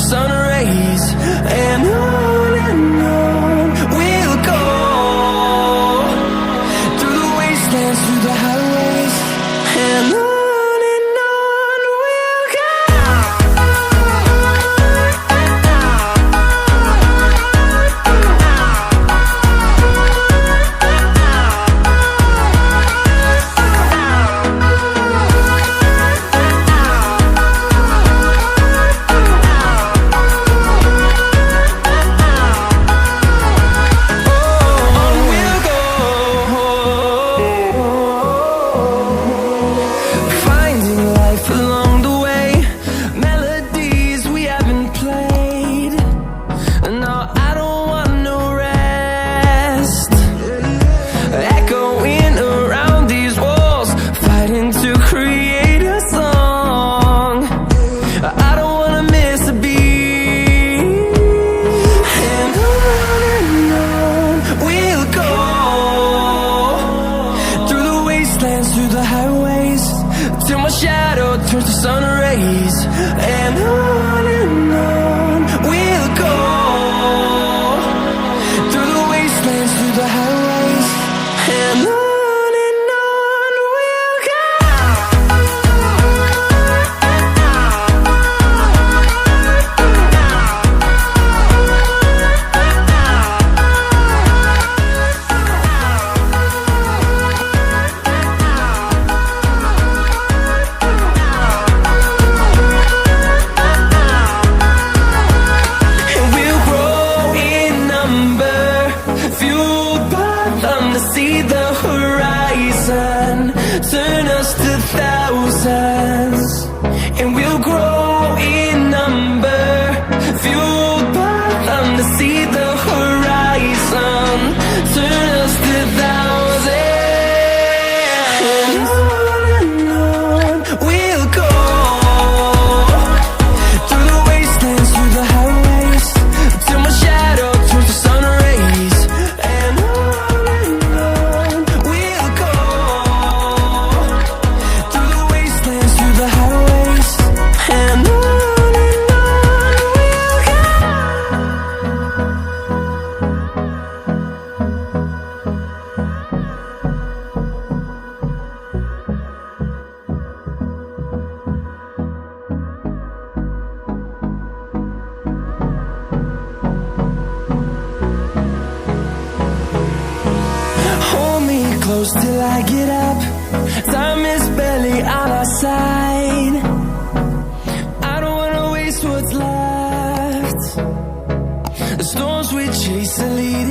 sun rays, and on we'll go, through the wastelands, through the highways, and on we'll go. Through the highways, till my shadow turns to sun rays, and on we'll go, through the wastelands, through the highways, and on we'll go. See the horizon turn us to thousands, and we'll grow in number, fueled by them to see the horizon turn us to thousands, and on we'll go, through the wastelands, through the highways, till my shadow turns to sun rays, and close till I get up. Time is barely on our side. I don't wanna waste what's left. The storms we chase are leading